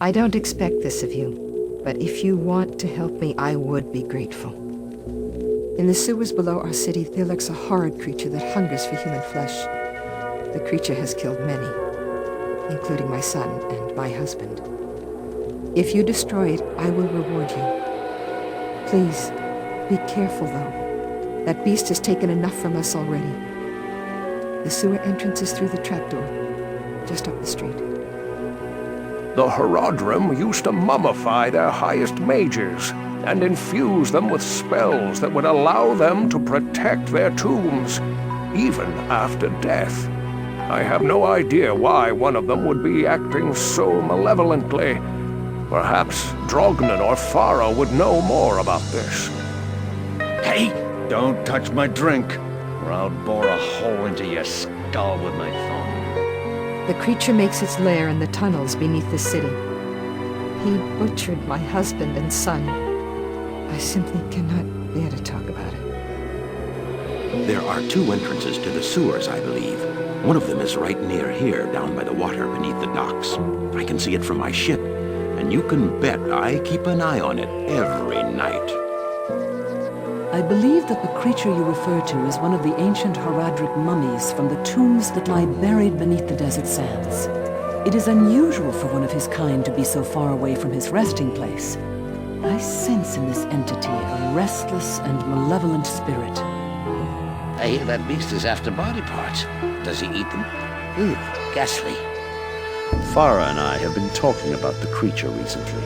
I don't expect this of you, but if you want to help me, I would be grateful. In the sewers below our city, there lurks a horrid creature that hungers for human flesh. The creature has killed many, including my son and my husband. If you destroy it, I will reward you. Please, be careful, though. That beast has taken enough from us already. The sewer entrance is through the trapdoor, just up the street. The Haradrim used to mummify their highest mages and infuse them with spells that would allow them to protect their tombs, even after death. I have no idea why one of them would be acting so malevolently. Perhaps Drognan or Farah would know more about this. Hey, don't touch my drink, or I'll bore a hole into your skull with my thumb. The creature makes its lair in the tunnels beneath the city. He butchered my husband and son. I simply cannot bear to talk about it. There are two entrances to the sewers, I believe. One of them is right near here, down by the water beneath the docks. I can see it from my ship, and you can bet I keep an eye on it every night. I believe that the creature you refer to is one of the ancient Haradric mummies from the tombs that lie buried beneath the desert sands. It is unusual for one of his kind to be so far away from his resting place. I sense in this entity a restless and malevolent spirit. I hear that beast is after body parts. Does he eat them? Ooh, ghastly. Farah and I have been talking about the creature recently.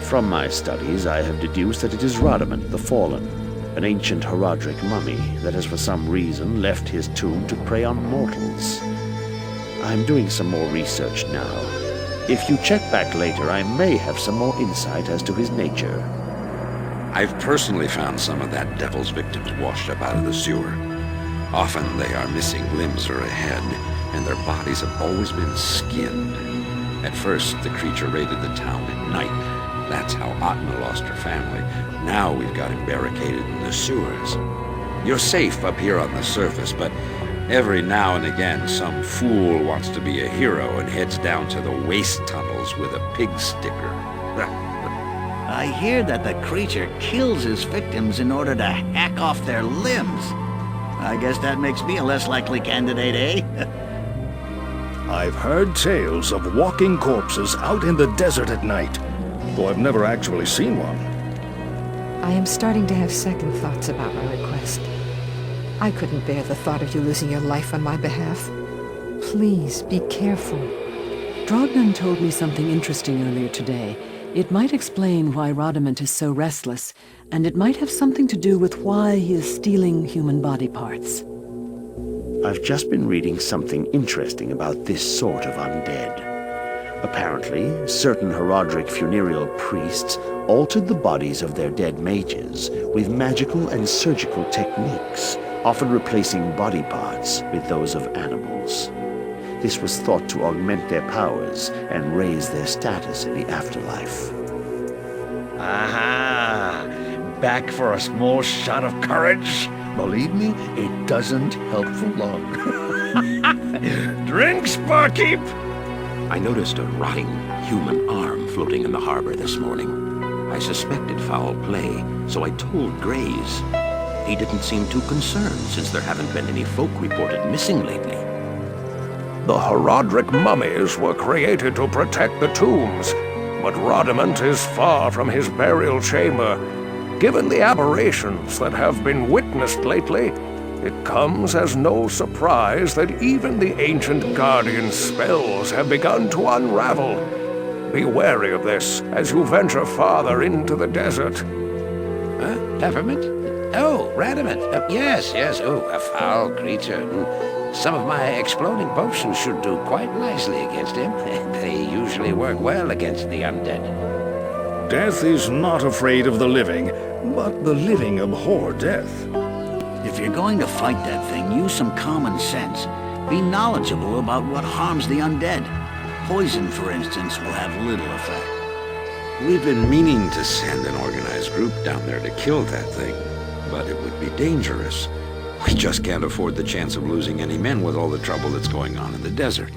From my studies, I have deduced that it is Radament the Fallen, an ancient Haradric mummy that has for some reason left his tomb to prey on mortals. I'm doing some more research now. If you check back later, I may have some more insight as to his nature. I've personally found some of that devil's victims washed up out of the sewer. Often they are missing limbs or a head, and their bodies have always been skinned. At first, the creature raided the town at night. That's how Atma lost her family. Now we've got him barricaded in the sewers. You're safe up here on the surface, but every now and again some fool wants to be a hero and heads down to the waste tunnels with a pig sticker. I hear that the creature kills his victims in order to hack off their limbs. I guess that makes me a less likely candidate, eh? I've heard tales of walking corpses out in the desert at night, though I've never actually seen one. I am starting to have second thoughts about my request. I couldn't bear the thought of you losing your life on my behalf. Please, be careful. Drognan told me something interesting earlier today. It might explain why Radament is so restless, and it might have something to do with why he is stealing human body parts. I've just been reading something interesting about this sort of undead. Apparently, certain Haradric funereal priests altered the bodies of their dead mages with magical and surgical techniques, often replacing body parts with those of animals. This was thought to augment their powers and raise their status in the afterlife. Aha! Back for a small shot of courage? Believe me, it doesn't help for long. Drinks, barkeep! I noticed a rotting human arm floating in the harbor this morning. I suspected foul play, so I told Grays. He didn't seem too concerned since there haven't been any folk reported missing lately. The Haradric mummies were created to protect the tombs, but Radament is far from his burial chamber. Given the aberrations that have been witnessed lately, it comes as no surprise that even the ancient guardian spells have begun to unravel. Be wary of this as you venture farther into the desert. Peppermint? Oh, Radament. Yes. Oh, a foul creature. Some of my exploding potions should do quite nicely against him. They usually work well against the undead. Death is not afraid of the living, but the living abhor death. If you're going to fight that thing, use some common sense. Be knowledgeable about what harms the undead. Poison, for instance, will have little effect. We've been meaning to send an organized group down there to kill that thing, but it would be dangerous. We just can't afford the chance of losing any men with all the trouble that's going on in the desert.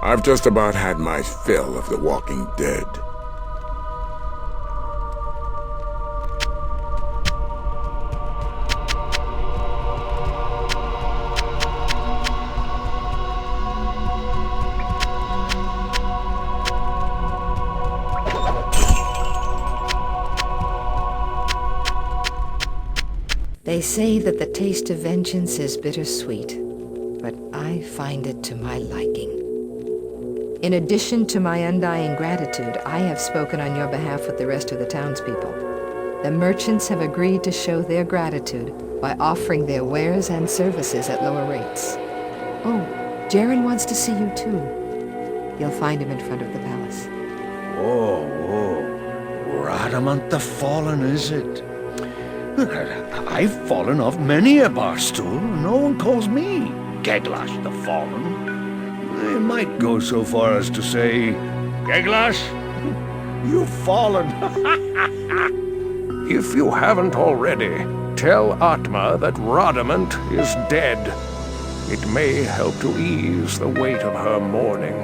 I've just about had my fill of the walking dead. They say that the taste of vengeance is bittersweet, but I find it to my liking. In addition to my undying gratitude, I have spoken on your behalf with the rest of the townspeople. The merchants have agreed to show their gratitude by offering their wares and services at lower rates. Oh, Jaren wants to see you too. You'll find him in front of the palace. Whoa. Radament the Fallen, is it? I've fallen off many a bar stool. No one calls me Geglash the Fallen. I might go so far as to say, Geglash, you've fallen. If you haven't already, tell Atma that Radament is dead. It may help to ease the weight of her mourning.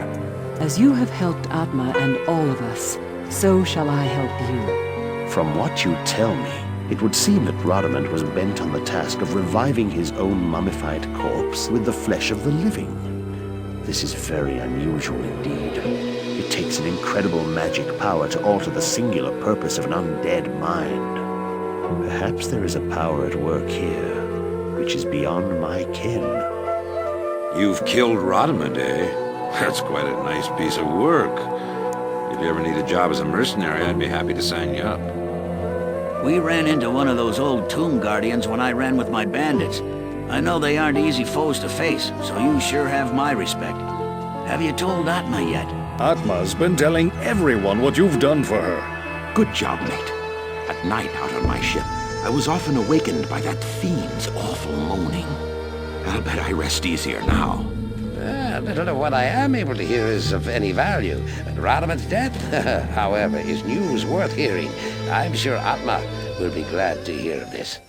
As you have helped Atma and all of us, so shall I help you. From what you tell me, it would seem that Radament was bent on the task of reviving his own mummified corpse with the flesh of the living. This is very unusual indeed. It takes an incredible magic power to alter the singular purpose of an undead mind. Perhaps there is a power at work here, which is beyond my ken. You've killed Radament, eh? That's quite a nice piece of work. If you ever need a job as a mercenary, I'd be happy to sign you up. We ran into one of those old tomb guardians when I ran with my bandits. I know they aren't easy foes to face, so you sure have my respect. Have you told Atma yet? Atma's been telling everyone what you've done for her. Good job, mate. At night out on my ship, I was often awakened by that fiend's awful moaning. I'll bet I rest easier now. Little of what I am able to hear is of any value. Radament's death, however, is news worth hearing. I'm sure Atma will be glad to hear of this.